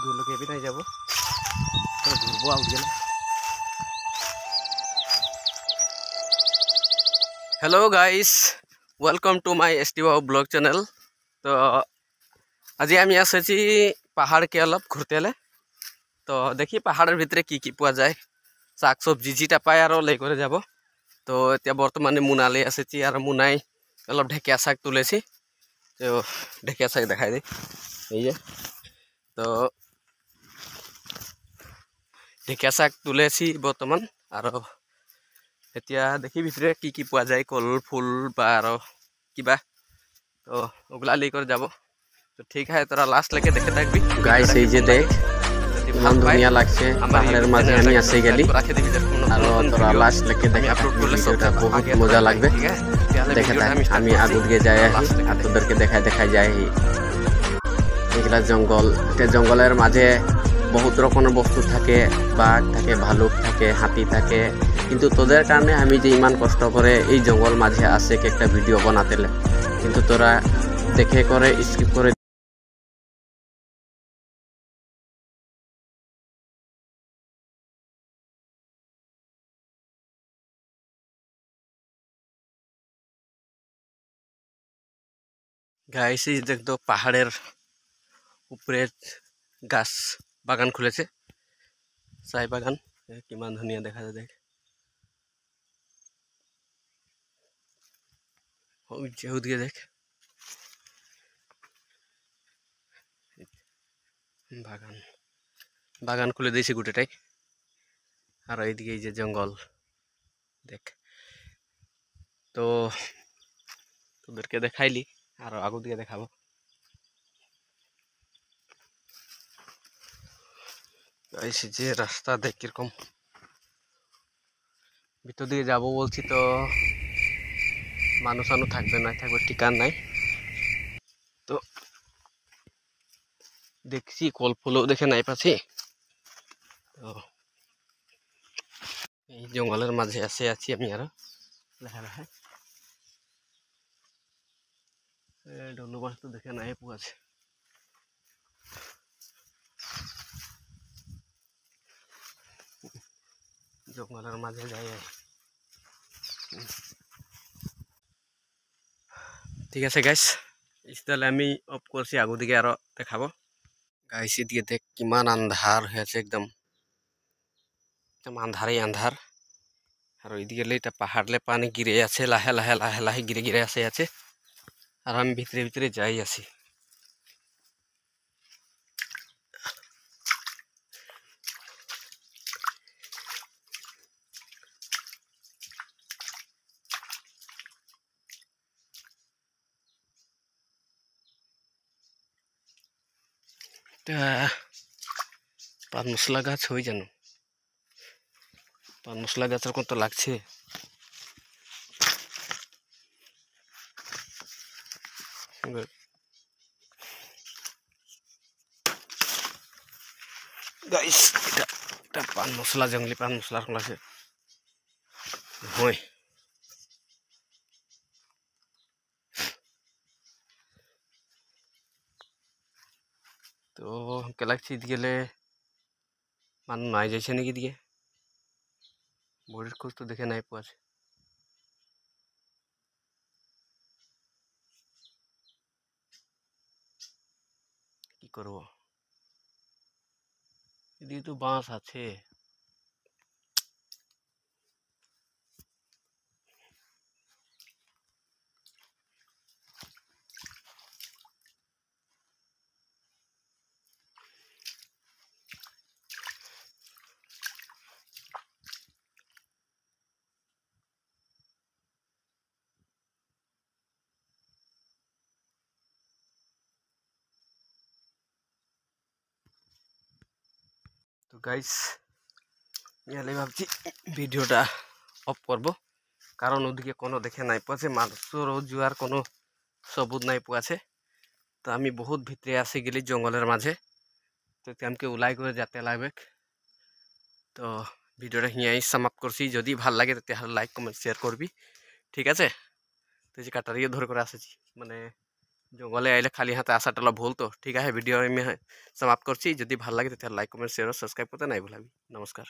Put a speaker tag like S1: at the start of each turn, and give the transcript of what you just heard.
S1: দূৰলৈকে এবি নাই যাব ঘূৰিব আউট গেলে। Hello guys, welcome to my एसटीवा ब्लॉग चैनल। तो आज आम आसी पहाड़ के अलग घूरतेले। तो देखी पहाड़र भितरे की पा जाए शाक सब्जी जीटा पाए और लेकर যাব। तो इतना बर्तमाने मुनाले आसी और मुनाई अलग ढेकिया शाक तुले। तो ढेकिया शाक देखा दी ये। तो ढेकिया शाक तुले बर्तमान और এতিয়া দেখি ভিতরে কি পোৱা যায় কল ফুল বা আর কিবা। তো ওগুলা লেकर যাব। তো ঠিক আছে তোরা লাস্ট লেকে দেখে থাকবি।
S2: গাইস এই যে দেখ ইমান ধুনিয়া লাগছে পাহাড়ের মাঝে আমি আসি গেলি আর তোরা লাস্ট লেকে দেখে ভিডিওটা বহুত মজা লাগবে। দেখে থাক আমি আগুন দিয়ে যাই আর তোদেরকে দেখাই যাই এগুলা জঙ্গল। জঙ্গলের মাঝে বহুত রকমের বস্তু থাকে, বাঘ থাকে, ভালুক থাকে, হাতি থাকে। কিন্তু তোদের কারণে আমি যে ইমান কষ্ট করে এই জঙ্গল মাঝে আসে একটা ভিডিও বানাতেলে কিন্তু তোরা দেখে করে স্কিপ করে।
S1: গাইস দেখ তো পাহাড়ের উপরে গাছ বাগান খুলেছে, চাই বাগান কিমান ধুনিয়া দেখা যায়। দেখ ওদিকে দেখ বাগান বাগান খুলে দিয়েছে গোটাটাই। আর এইদিকে এই যে জঙ্গল দেখ। তো তোদেরকে দেখাইলি আর আগু দিকে দেখাবো। এই যে রাস্তা দেখ কিরকম ভিতর দিকে যাবো বলছি। তো মানুষ থাকবে না থাকবে ঠিকান নাই। তো দেখছি কল ফুলও দেখে নাই পাচ্ছি। তো এই জঙ্গলের মাঝে আছি আমি আরো লাহে লাহে। ডলু মাছ তো দেখে নাই পোয়াছে। জঙ্গলের মাঝে যাই। ঠিক আছে গাইস, তাহলে আমি অফ করছি, আগু দিকে আরো দেখাবো। গাইস এদিকে দেখ কিমান আন্ধার হয়েছে, একদম আন্ধারই আন্ধার। আর ওইদিকে এটা পাহাড়লে পানি গিরে আছে লাহে লাহে লাহে লাহে গিরে গিরে আছে। আর আমি ভিতরে ভিতরে যাই আছি। পান মশলা গাছ হয়ে জানো, পান মশলা গাছের কত লাগছে। গাইস এটা পান মশলা, জঙ্গলি পান মশলার লাগছে হয়। তো কে লাগছে গেলে মানুষ নাই যাইছে নাকি দিকে বড়ির খোঁজ তো দেখে নাই পোয়াছে। কি করব, এদিকে তো বাঁশ আছে। তো গাইস ইয়ালে ভাবছি ভিডিওটা অফ করব, কারণ ওদিকে কোনো দেখে নাই পাচ্ছে, মানুষেরও যাওয়ার কোনো সবুজ নাই পাচ্ছে। তো আমি বহুত ভিতরে আসি গেলি জঙ্গলের মাঝে। তো আমাকে ওলাই করে যেতে লাগবে। তো ভিডিওটা হিয়াই সমাপ্ত করছি। যদি ভাল লাগে তাহলে লাইক কমেন্ট শেয়ার করবি, ঠিক আছে। তো যে কাটারিও ধরে করে আসেছি মানে জঙ্গলে আইলে খালি হাতে আসাটা অলপ ভুল তো ঠিক আছে ভিডিও আমি সমাপ্ত করছি যদি ভাল লাগে তাহলে লাইক কমেন্ট শেয়ার সাবস্ক্রাইব করতে নাই ভুলাবি নমস্কার।